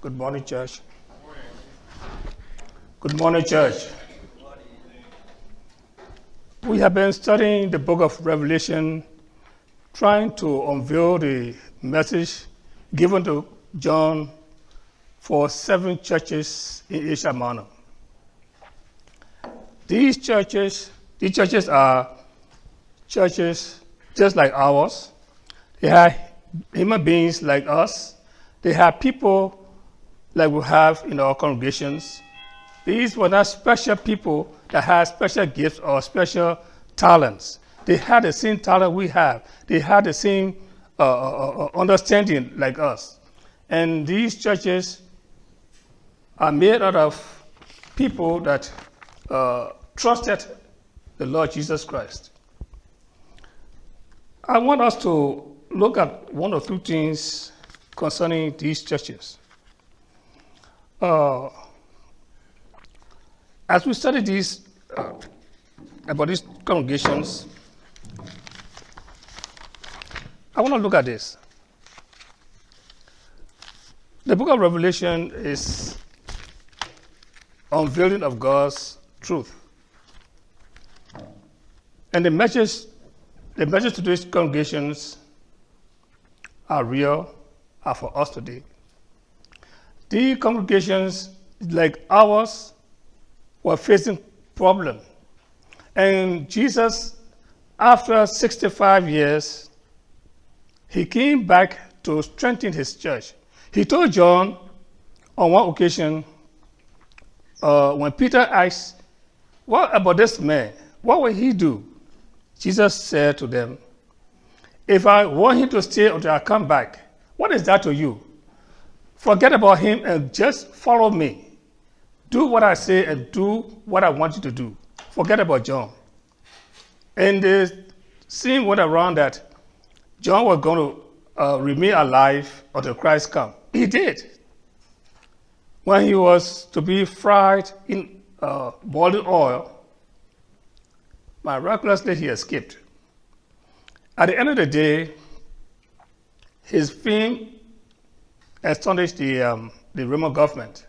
Good morning, church. Good morning, church. We have been studying the book of Revelation, trying to unveil the message given to John for 7 churches in Asia Minor. These churches are churches just like ours. They have human beings like us. They have people like we have in our congregations. These were not special people that had special gifts or special talents. They had the same talent we have. They had the same understanding like us. And these churches are made out of people that trusted the Lord Jesus Christ. I want us to look at one or two things concerning these churches. As we study these about these congregations, I want to look at this. The book of Revelation is unveiling of God's truth. And the message to these congregations are real, are for us today. These congregations, like ours, were facing problems. And Jesus, after 65 years, he came back to strengthen his church. He told John on one occasion, when Peter asked, "What about this man? What will he do?" Jesus said to them, "If I want him to stay until I come back, what is that to you? Forget about him and just follow me. Do what I say and do what I want you to do. Forget about John." And the scene went around that John was going to remain alive until Christ come. He did. When he was to be fried in boiling oil, miraculously he escaped. At the end of the day, his fame astonished the Roman government.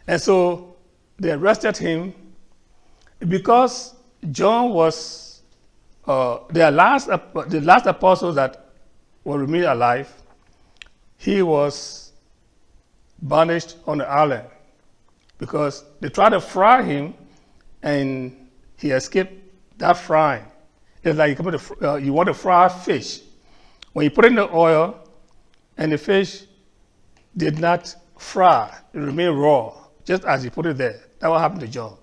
And so they arrested him because John was the last apostle that will remain alive. He was banished on the island because they tried to fry him and he escaped that frying. It's like you want to fry fish. When you put it in the oil and the fish did not fry, it remained raw, just as he put it there. That's what happened to John.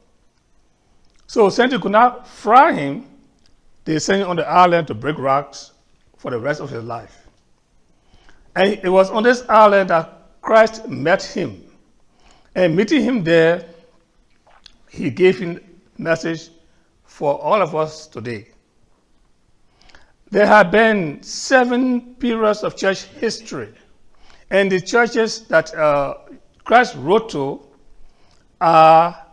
So since they could not fry him, they sent him on the island to break rocks for the rest of his life. And it was on this island that Christ met him. And meeting him there, he gave him a message for all of us today. There have been 7 periods of church history. And the churches that Christ wrote to are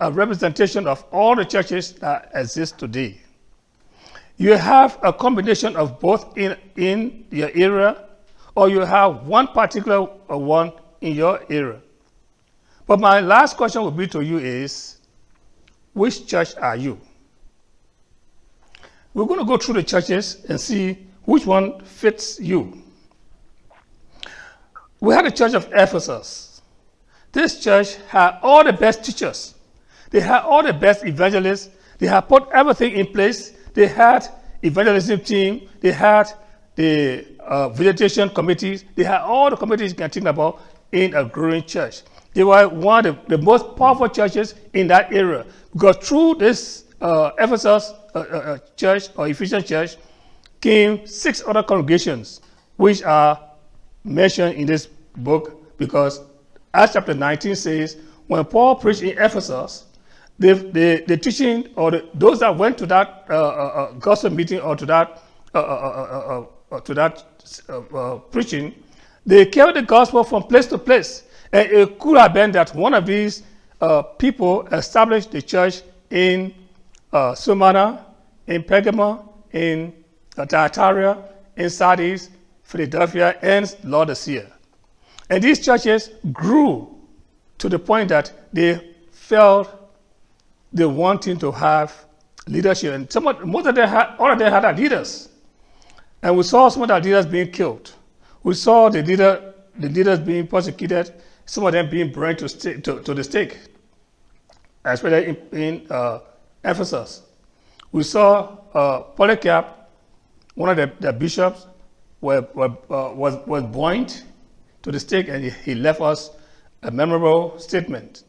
a representation of all the churches that exist today. You have a combination of both in your area, or you have one particular one in your area. But my last question would be to you is, which church are you? We're going to go through the churches and see which one fits you. We had the church of Ephesus. This church had all the best teachers. They had all the best evangelists. They had put everything in place. They had evangelism team. They had the visitation committees. They had all the committees you can think about in a growing church. They were one of the most powerful churches in that area because through this Ephesus church or Ephesian church came 6 other congregations which are mentioned in this book because Acts chapter 19 says when Paul preached in Ephesus, the teaching or those that went to that gospel meeting or to that preaching, they carried the gospel from place to place. And it could have been that one of these people established the church in Smyrna, in Pergamum, in Thyatira, in Sardis, Philadelphia, and Laodicea. And these churches grew to the point that they felt they wanting to have leadership. And most of them had, all of them had leaders. And we saw some of the leaders being killed. We saw the leaders being persecuted, some of them being burned to the stake, especially in Ephesus. We saw Polycarp, one of the bishops, was burned to the stake, and he left us a memorable statement.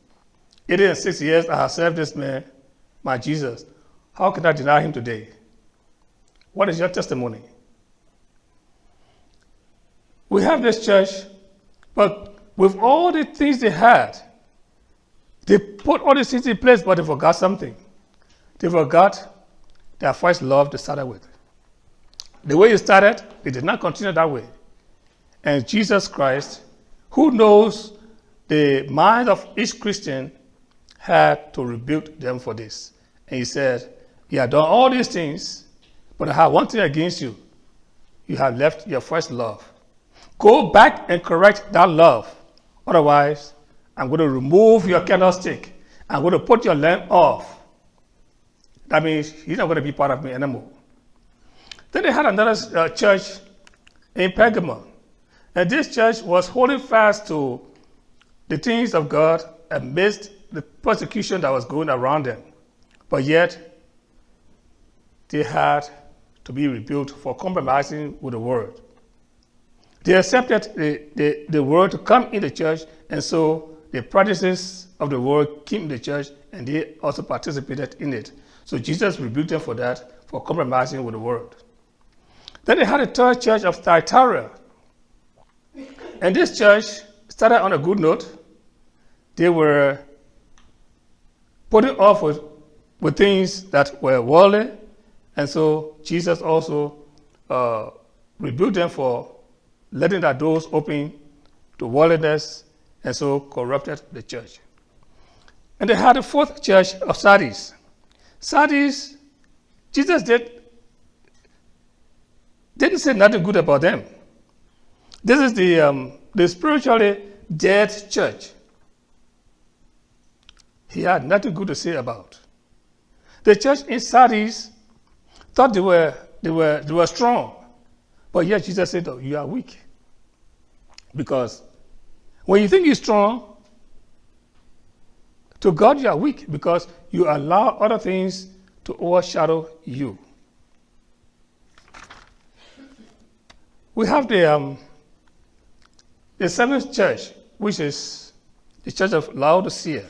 86 years I have served this man, my Jesus. How can I deny him today? What is your testimony? We have this church, but with all the things they had, they put all these things in place, but they forgot something. They forgot their first love they started with. The way it started, it did not continue that way. And Jesus Christ, who knows the mind of each Christian, had to rebuke them for this. And he said, you have done all these things, but I have one thing against you. You have left your first love. Go back and correct that love. Otherwise, I'm going to remove your candlestick. I'm going to put your lamp off. That means he's not going to be part of me anymore. Then they had another church in Pergamum. And this church was holding fast to the things of God amidst the persecution that was going around them. But yet, they had to be rebuked for compromising with the word. They accepted the word to come in the church, and so the practices of the word came in the church, and they also participated in it. So Jesus rebuked them for that, for compromising with the word. Then they had a third church of Thyatira. And this church started on a good note. They were putting off with things that were worldly, and so Jesus also rebuked them for letting their doors open to worldliness, and so corrupted the church. And they had a fourth church of Sardis. Sardis, Jesus didn't say nothing good about them. This is the spiritually dead church. He had nothing good to say about. The church in Sardis thought they were strong, but yet Jesus said, oh, you are weak. Because when you think you're strong, to God you are weak, because you allow other things to overshadow you. We have the seventh church, which is the church of Laodicea.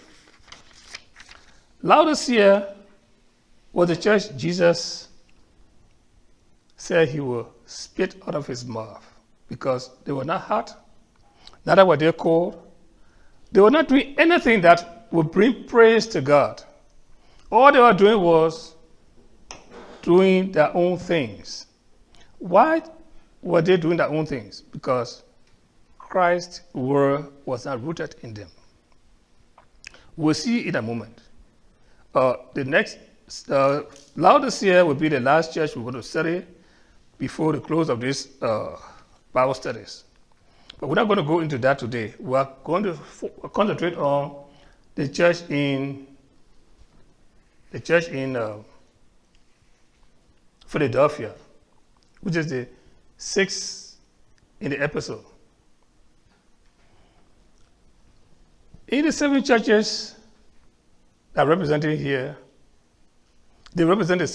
Laodicea was the church Jesus said he will spit out of his mouth, because they were not hot, neither were they cold. They were not doing anything that would bring praise to God. All they were doing was doing their own things. Why were they doing their own things? Because Christ's word was not rooted in them. We'll see in a moment. The next, Laodicea will be the last church we're going to study before the close of this Bible studies. But we're not going to go into that today. We are going to concentrate on the church in Philadelphia, which is the sixth in the episode. In the seven churches that are represented here, they represent the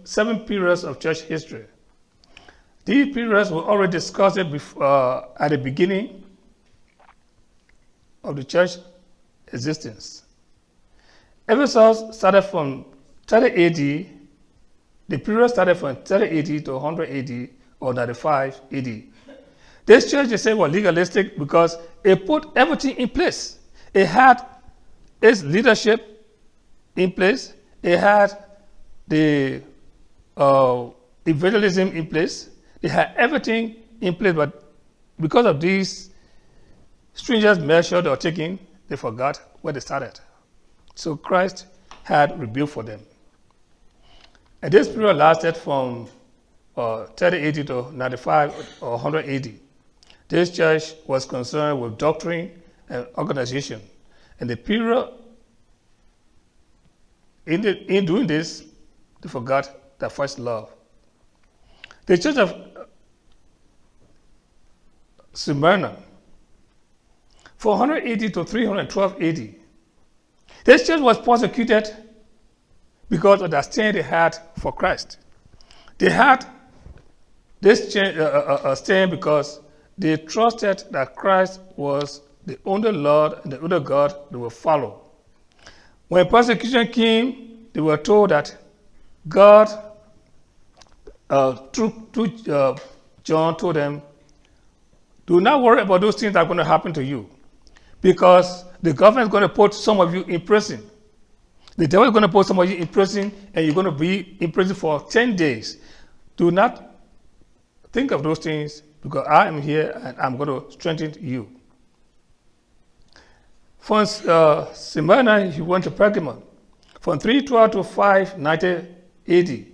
seven periods of church history. These periods were already discussed at the beginning of the church existence. Ephesus started from 30 AD. The period started from 30 AD to 100 AD or 95 AD. This church, they say, was legalistic because it put everything in place. It had its leadership in place. It had the evangelism in place. They had everything in place, but because of these stringent measures they were taking, they forgot where they started. So Christ had rebuke for them. And this period lasted from 30 AD to 95 or 100 AD. This church was concerned with doctrine and organization. And the period in doing this, they forgot their first love. The church of Smyrna, 480 to 312 AD. This church was persecuted because of the stand they had for Christ. They had this stand because they trusted that Christ was the only Lord and the only God they would follow. When persecution came, they were told that God, through John, told them, do not worry about those things that are going to happen to you, because the government is going to put some of you in prison. The devil is going to put some of you in prison, and you're going to be in prison for 10 days. Do not think of those things, because I am here and I'm going to strengthen you. From Smyrna, he went to Pergamon. From 312 to 590 AD,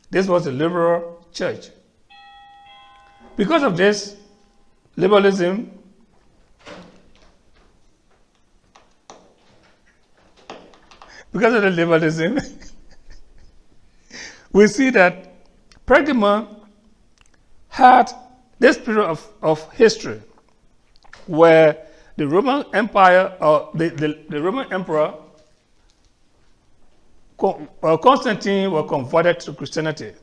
this was the liberal church. Because of this liberalism, we see that Pergamon had this period of history where the Roman Empire, or the Roman Emperor Constantine, was converted to Christianity.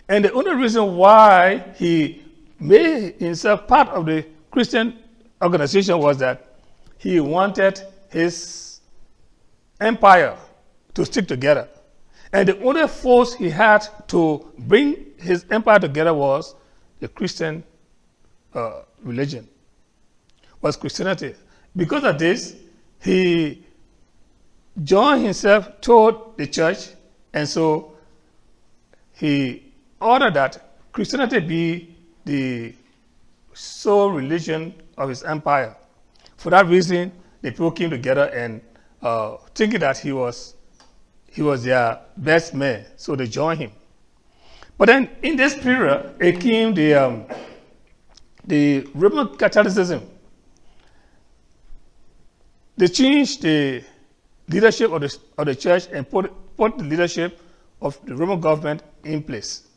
And the only reason why he made himself part of the Christian organization was that he wanted his empire to stick together. And the only force he had to bring his empire together was the Christian religion, was Christianity. Because of this, he joined himself toward the church, and so he ordered that Christianity be the sole religion of his empire. For that reason, the people came together and thinking that he was their best man, so they joined him. But then in this period, it came the Roman Catholicism. They changed the leadership of the church and put the leadership of the Roman government in place.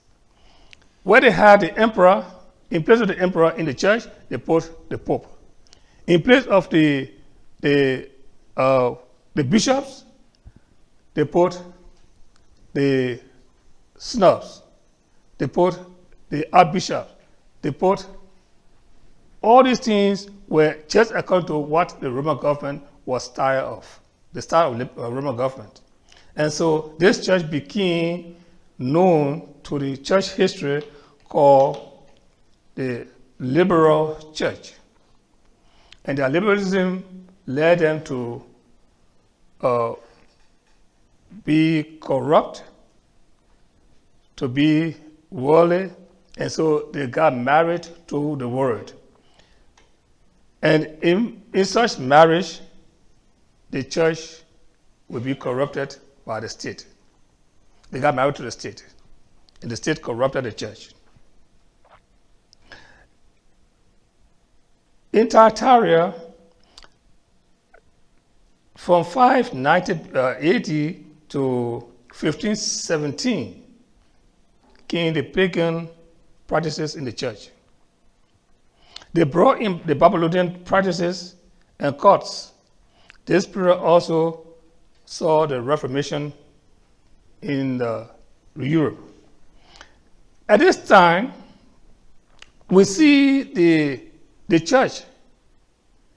Where they had the emperor, in place of the emperor in the church, they put the pope. In place of the bishops, they put the snobs. They put the archbishop. They put all these things were just according to what the Roman government was tired of, the style of Roman government. And so this church became known to the church history called the liberal church. And their liberalism led them to be corrupt, to be worldly, and so they got married to the world. And in such marriage, the church will be corrupted by the state. They got married to the state, and the state corrupted the church. In Tartaria, from 590 AD to 1517, came the pagan practices in the church. They brought in the Babylonian practices and cults. This period also saw the Reformation in Europe. At this time, we see the church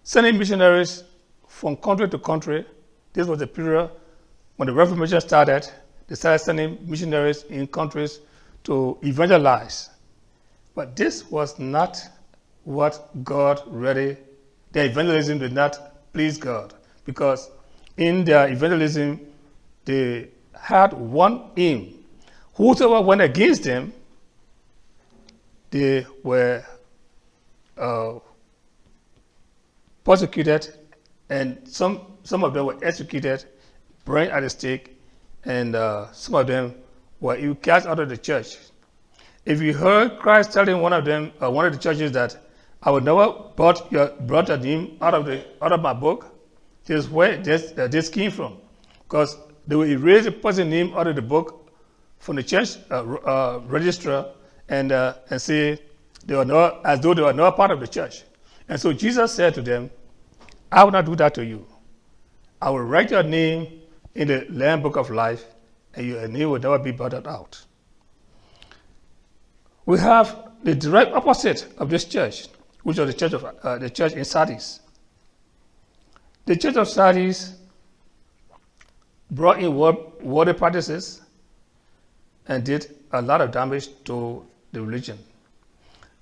sending missionaries from country to country. This was the period when the Reformation started. They started sending missionaries in countries to evangelize. But this was not what God really, their evangelism did not please God, because in their evangelism, they had one aim. Whosoever went against them, they were persecuted, and some of them were executed, burned at the stake, and some of them were cast out of the church. If you heard Christ telling one of the churches that I will never brought your name out of my book. This is where this came from, because they will erase the person's name out of the book from the church registrar and say they were not, as though they were not part of the church. And so Jesus said to them, I will not do that to you. I will write your name in the Lamb Book of Life, and your name will never be blotted out. We have the direct opposite of this church, which was the church in Sardis. The church of Sardis brought in worldly practices and did a lot of damage to the religion.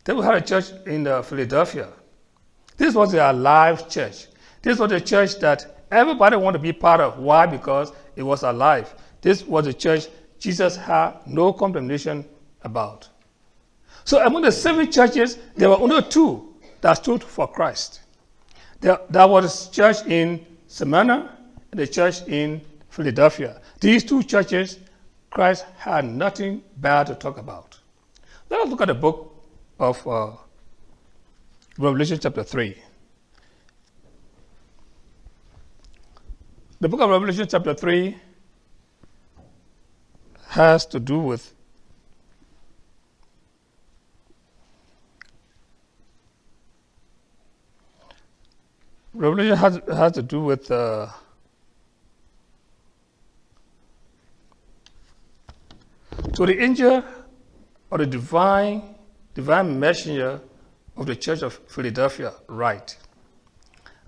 Then we had a church in Philadelphia. This was a alive church. This was a church that everybody wanted to be part of. Why? Because it was alive. This was a church Jesus had no condemnation about. So among the 7 churches, there were only 2 that stood for Christ. There was a church in Smyrna and the church in Philadelphia. These 2 churches, Christ had nothing bad to talk about. Let us look at the book of Revelation chapter 3. The book of Revelation chapter 3 has to do with Revelation has to do with to the angel or the divine messenger of the church of Philadelphia write,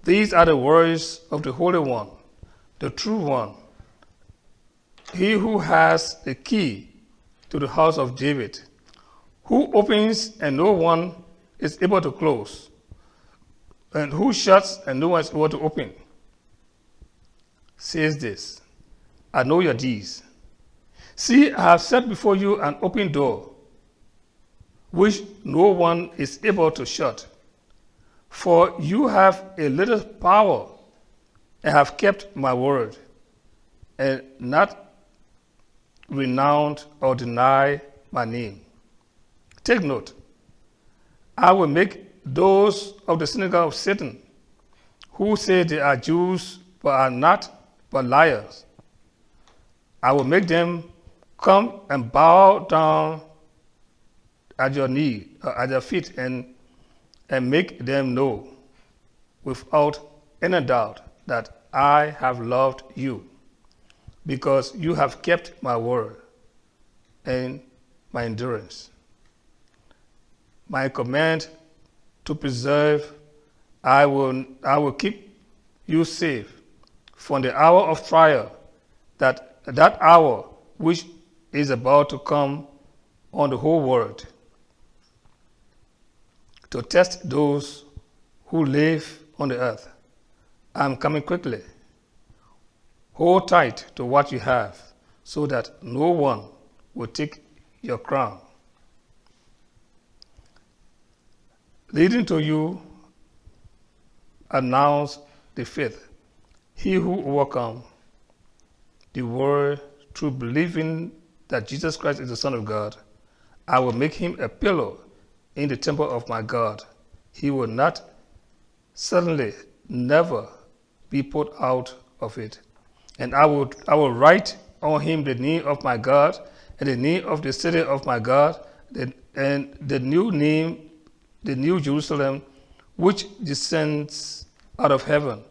these are the words of the Holy One, the true one, he who has the key to the house of David, who opens and no one is able to close, and who shuts and no one is able to open, says this, I know your deeds. See, I have set before you an open door, which no one is able to shut. For you have a little power, and have kept my word, and not renounced or denied my name. Take note, I will make those of the synagogue of Satan, who say they are Jews but are not, but liars, I will make them come and bow down at your knee, at your feet, and make them know without any doubt that I have loved you, because you have kept my word and my endurance. My command to preserve, I will keep you safe from the hour of trial, that hour which is about to come on the whole world, to test those who live on the earth. I am coming quickly. Hold tight to what you have, so that no one will take your crown. Leading to you, announce the faith. He who overcomes the world through believing that Jesus Christ is the Son of God, I will make him a pillar in the temple of my God. He will not suddenly, never be put out of it. And I will write on him the name of my God and the name of the city of my God, and the new name, the new Jerusalem, which descends out of heaven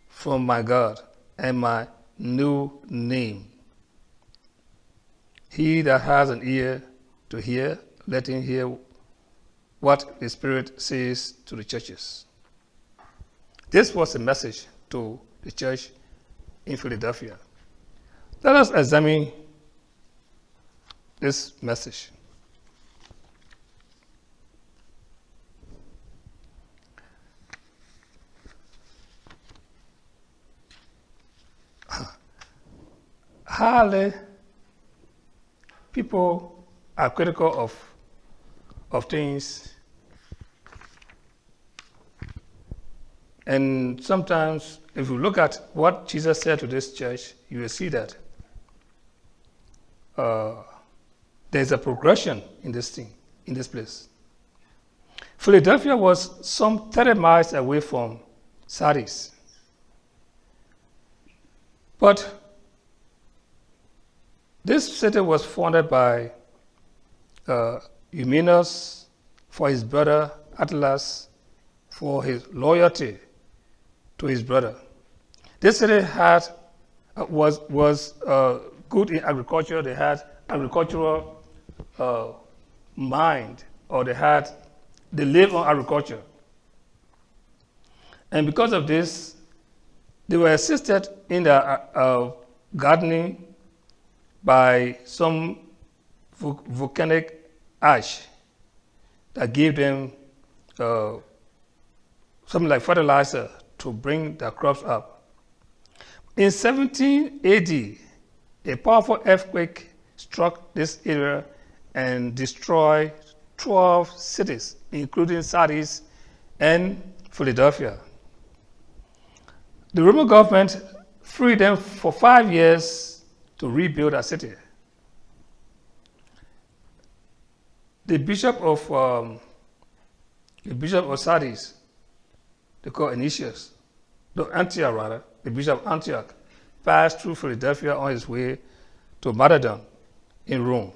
from my God, and my new name. He that has an ear to hear, let him hear what the Spirit says to the churches. This was a message to the church in Philadelphia. Let us examine this message. Hardly people are critical of things, and sometimes if you look at what Jesus said to this church, you will see that there's a progression in this thing, in this place. Philadelphia was some 30 miles away from Sardis. But this city was founded by Eumenes for his brother Attalus, for his loyalty to his brother. This city was good in agriculture. They had agricultural mind, or they lived on agriculture. And because of this, they were assisted in their gardening by some volcanic ash that gave them something like fertilizer to bring their crops up. In 17 AD, a powerful earthquake struck this area and destroyed 12 cities, including Sardis and Philadelphia. The Roman government freed them for 5 years to rebuild a city. The bishop of Sardis, they call Antiochus, the bishop of Antioch, passed through Philadelphia on his way to Martyrdom in Rome.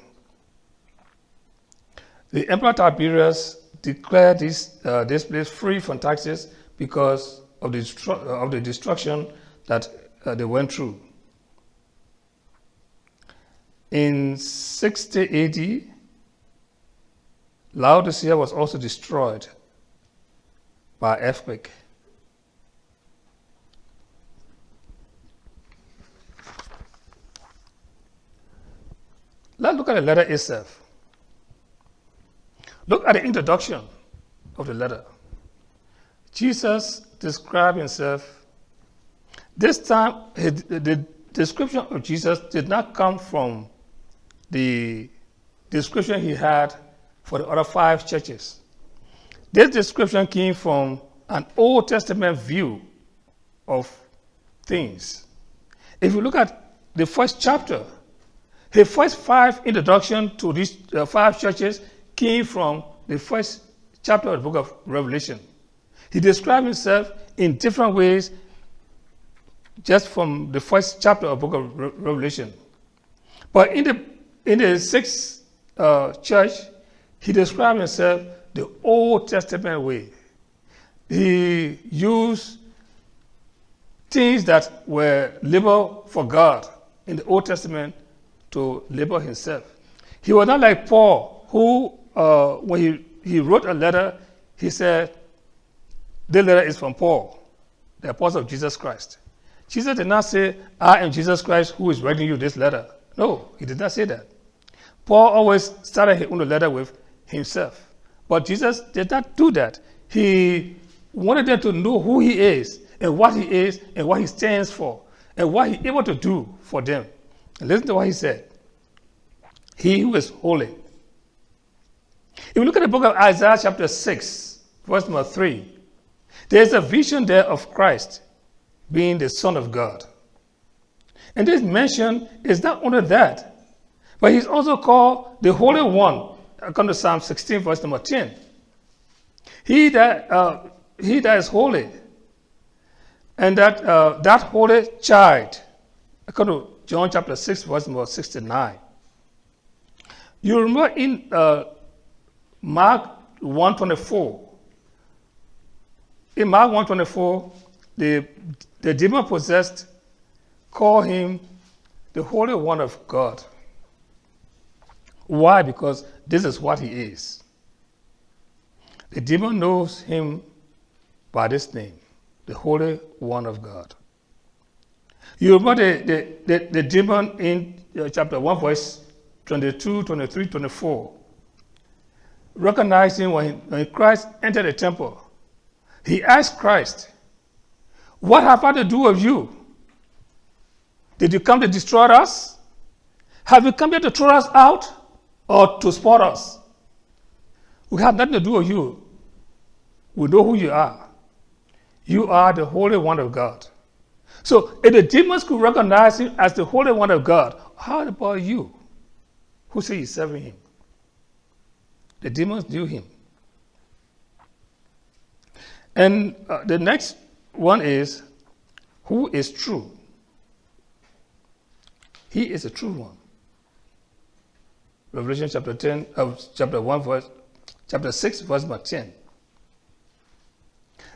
The Emperor Tiberius declared this place free from taxes because of the destruction that they went through. In 60 AD, Laodicea was also destroyed by earthquake. Let's look at the letter itself. Look at the introduction of the letter. Jesus described himself. This time, the description of Jesus did not come from the description he had for the other 5 churches. This description came from an Old Testament view of things. If you look at the first chapter, the first 5 introduction to these 5 churches came from the first chapter of the book of Revelation. He described himself in different ways just from the first chapter of the book of Revelation. But in the 6th church, he described himself the Old Testament way. He used things that were labor for God in the Old Testament to labor himself. He was not like Paul, who, when he wrote a letter, he said, "This letter is from Paul, the apostle of Jesus Christ." Jesus did not say, "I am Jesus Christ who is writing you this letter." No, he did not say that. Paul always started his own letter with himself. But Jesus did not do that. He wanted them to know who he is and what he stands for and what he's able to do for them. And listen to what he said. He who is holy. If you look at the book of Isaiah chapter 6, verse number 3, there's a vision there of Christ being the Son of God. And this mention is not only that, but he's also called the Holy One, according to Psalm 16, verse number 10. He that is holy, and that holy child, according to John chapter 6, verse number 69. You remember in Mark 1:24. In Mark 1:24, the demon-possessed call him the Holy One of God. Why? Because this is what he is. The demon knows him by this name, the Holy One of God. You remember the demon in chapter 1, verse 22, 23, 24. Recognizing when Christ entered the temple, he asked Christ, "What have I to do with you? Did you come to destroy us? Have you come here to throw us out or to spot us? We have nothing to do with you. We know who you are. You are the Holy One of God." So if the demons could recognize him as the Holy One of God, how about you who say you're serving him? The demons knew him. And the next one is, who is true? He is a true one. Revelation chapter 6, verse 10.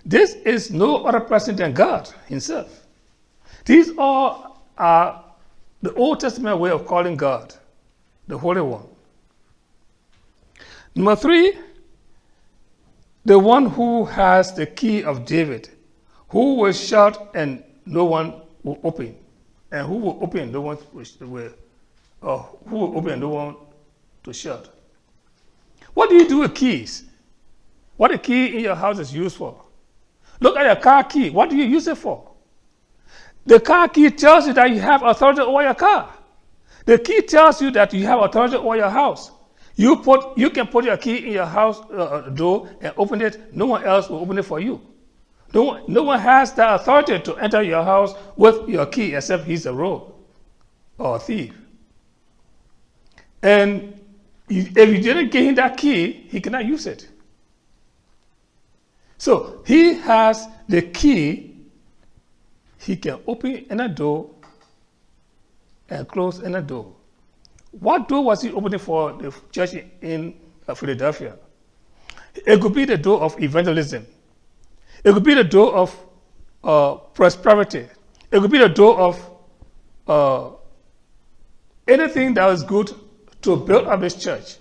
This is no other person than God himself. These all are the Old Testament way of calling God the Holy One. Number 3, the one who has the key of David, who will shout and no one will open, and who will open, no one will, or who will open, no one to shut. What do you do with keys? What a key in your house is used for? Look at your car key. What do you use it for? The car key tells you that you have authority over your car. The key tells you that you have authority over your house. You can put your key in your house door and open it. No one else will open it for you. No one has the authority to enter your house with your key except he's a rogue or a thief. And if you didn't give him that key, he cannot use it. So he has the key. He can open any door and close any door. What door was he opening for the church in Philadelphia? It could be the door of evangelism. It could be the door of prosperity. It could be the door of anything that was good to build up this church.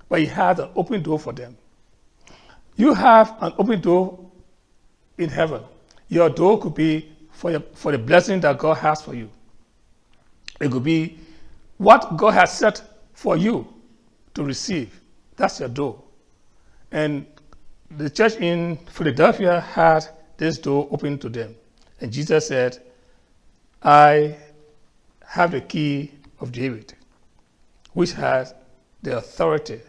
But he had an open door for them. You have an open door in heaven. Your door could be for the blessing that God has for you. It could be what God has set for you to receive. That's your door. And the church in Philadelphia had this door open to them. And Jesus said, I have the key of David, which has the authority.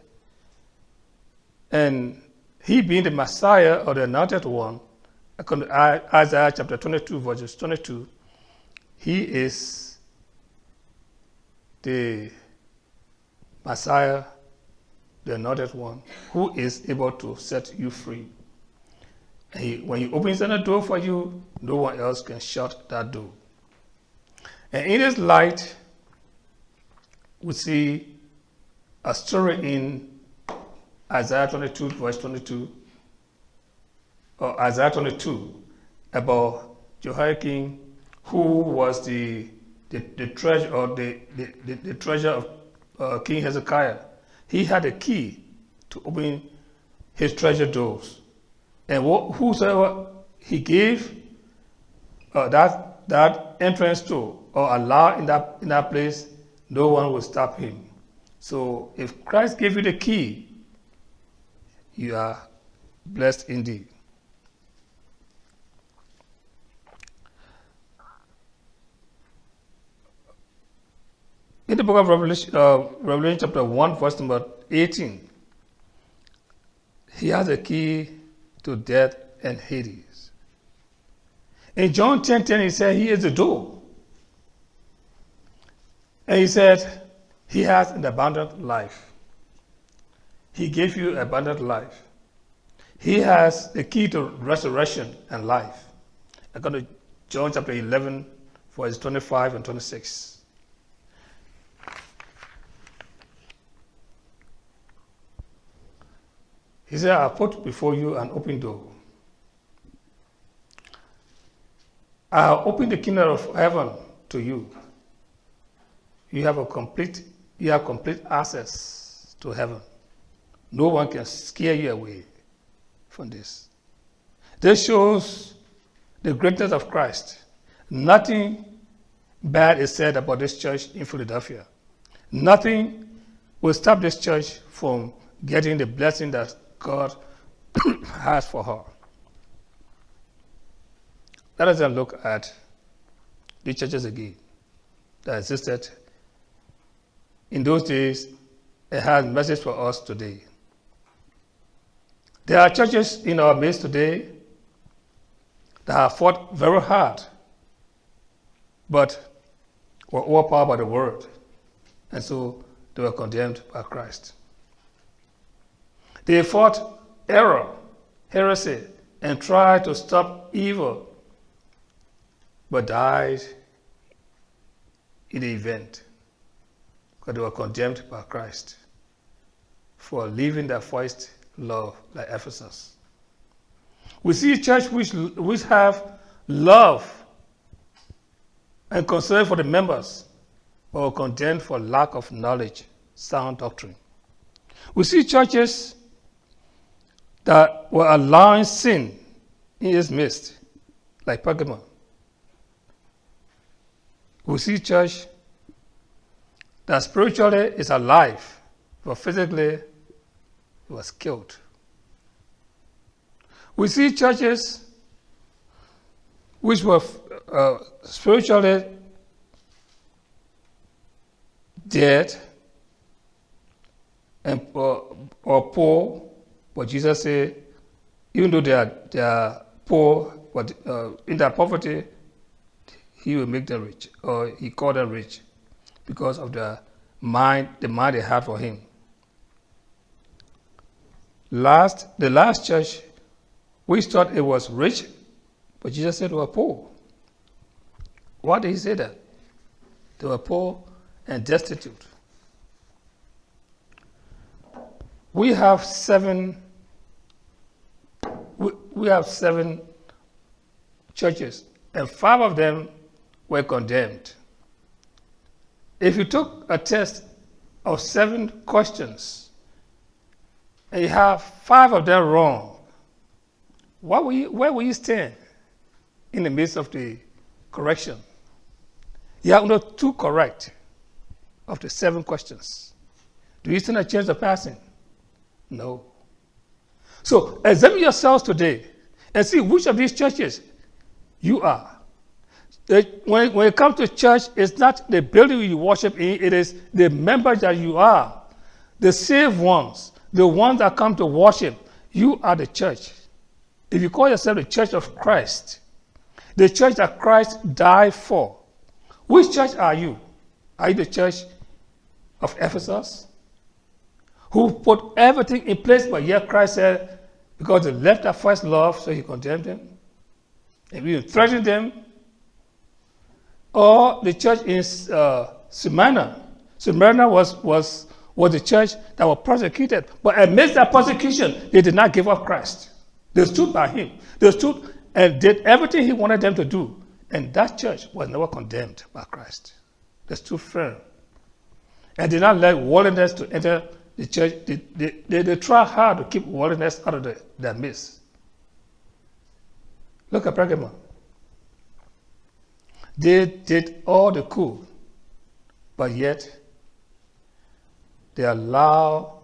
And he being the Messiah or the anointed one, according to Isaiah chapter 22, verses 22, he is the Messiah, the anointed one, who is able to set you free. And when he opens a door for you, no one else can shut that door. And in this light, we see a story in Isaiah 22, verse 22, or Isaiah 22, about Jehoiakim, who was the treasure or the treasure of King Hezekiah. He had a key to open his treasure doors, and whosoever he gave that entrance to or allow in that place, no one will stop him. So if Christ gave you the key, you are blessed indeed. In the book of Revelation chapter 1, verse number 18, he has a key to death and Hades. In John 10:10, he said he is the door. And he said he has an abundant life. He gave you abundant life. He has the key to resurrection and life. According to John chapter 11, verses 25 and 26. He said, I put before you an open door. I have opened the kingdom of heaven to you. You have complete access to heaven. No one can scare you away from this. This shows the greatness of Christ. Nothing bad is said about this church in Philadelphia. Nothing will stop this church from getting the blessing that God has for her. Let us then look at the churches again that existed in those days. It has a message for us today. There are churches in our midst today that have fought very hard, but were overpowered by the word, and so they were condemned by Christ. They fought error, heresy, and tried to stop evil, but died in the event because they were condemned by Christ for leaving their first love, like Ephesus. We see a church which have love and concern for the members, but were condemned for lack of knowledge, sound doctrine. We see churches that were allowing sin in its midst, like Pergamum. We see church that spiritually is alive, but physically it was killed. We see churches which were spiritually dead and or poor, but Jesus said, even though they are poor, but in their poverty, he will make them rich, or he called them rich, because of the mind they had for him. The last church, we thought it was rich, but Jesus said they were poor. Why did he say that? They were poor and destitute. We have seven churches, and 5 of them were condemned. If you took a test of 7 questions and you have 5 of them wrong, where will you stand in the midst of the correction? You have only 2 correct of the 7 questions. Do you stand a chance of passing? No. So examine yourselves today and see which of these churches you are. When it comes to church, it's not the building you worship in, it is the members that you are. The saved ones, the ones that come to worship, you are the church. If you call yourself the church of Christ, the church that Christ died for, which church are you? Are you the church of Ephesus, who put everything in place, but yet Christ said, because they left their first love, so he condemned them, and even threatened them? Or the church in Smyrna. Smyrna was the church that was persecuted, but amidst that persecution, they did not give up Christ. They stood by him. They stood and did everything he wanted them to do, and that church was never condemned by Christ. They stood firm and did not let worldliness to enter the church. They try hard to keep worldliness out of their midst. Look at Pergamum. They did all they could, but yet they allowed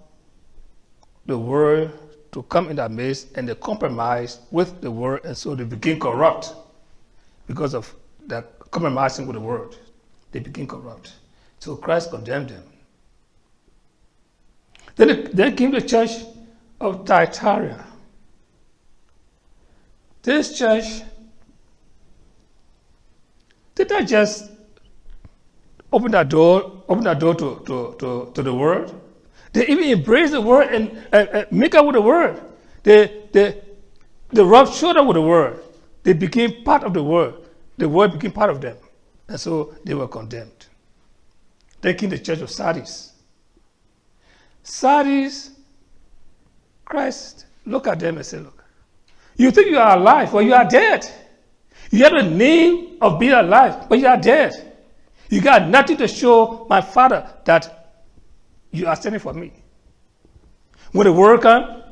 the word to come in their midst, and they compromised with the word, and so they became corrupt because of that compromising with the word. They became corrupt. So Christ condemned them. Then came the church of Thyatira. This church did not just open that door to the word. They even embraced the word and make up with the word. They rubbed shoulder with the word. They became part of the word. The word became part of them. And so they were condemned. Then came the church of Sardis. Sardis, Christ looked at them and said, look, you think you are alive, but you are dead. You have the name of being alive, but you are dead. You got nothing to show my Father that you are standing for me. When the word comes,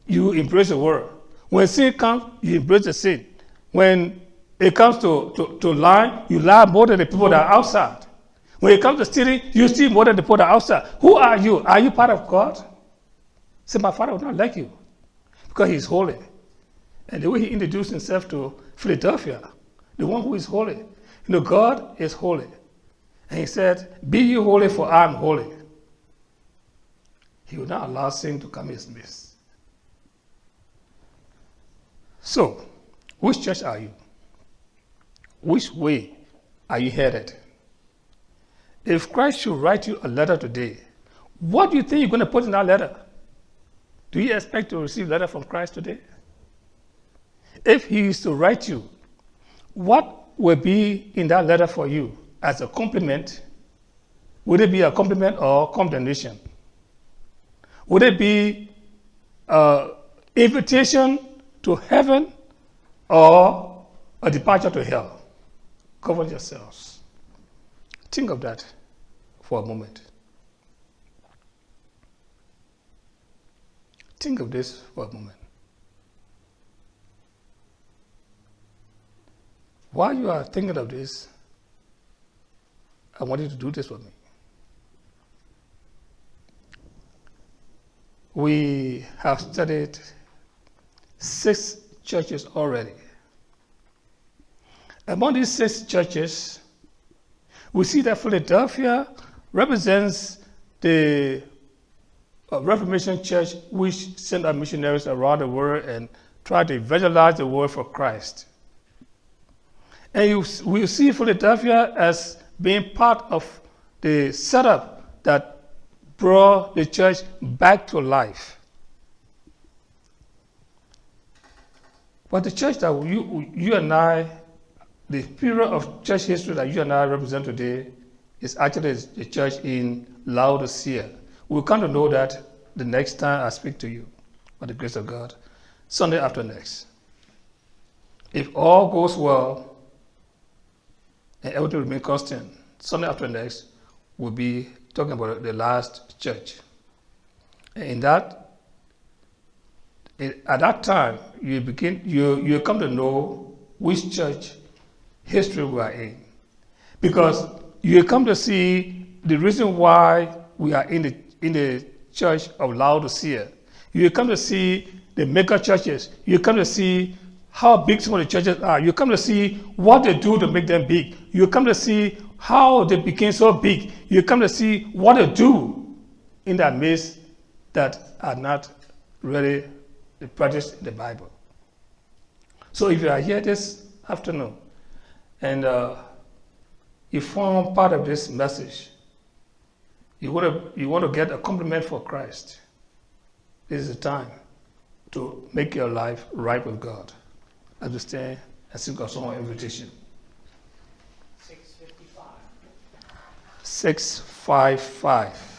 you embrace the word. When sin comes, you embrace the sin. When it comes to lying, you lie more than the people that are outside. When it comes to stealing, you steal more than the people that are outside. Who are you? Are you part of God? Say, my Father will not like you because he's holy. And the way he introduced himself to Philadelphia, the one who is holy. God is holy. And he said, be you holy, for I am holy. He will not allow sin to come in his midst. So, which church are you? Which way are you headed? If Christ should write you a letter today, what do you think you're going to put in that letter? Do you expect to receive a letter from Christ today? if he is to write you, what will be in that letter for you as a compliment? Would it be a compliment or condemnation? Would it be an invitation to heaven or a departure to hell? Govern yourselves. Think of that for a moment. Think of this for a moment. While you are thinking of this, I want you to do this with me. We have studied 6 churches already. Among these 6 churches, we see that Philadelphia represents the Reformation Church, which sent out missionaries around the world and tried to evangelize the world for Christ. And we see Philadelphia as being part of the setup that brought the church back to life. But the church that you and I, the period of church history that you and I represent today, is actually the church in Laodicea. We'll come to know that the next time I speak to you, by the grace of God, Sunday after next. If all goes well, and everything remains constant, Sunday after next, we'll be talking about the last church. And at that time, you come to know which church history we are in. Because you come to see the reason why we are in the church of Laodicea. You come to see the mega churches. You come to see how big some of the churches are. You come to see what they do to make them big. You come to see how they became so big. You come to see what they do in that midst that are not really practiced in the Bible. So if you are here this afternoon and you form part of this message, you want to get a compliment for Christ, this is the time to make your life right with God. As we stand and sing our song of invitation. 655.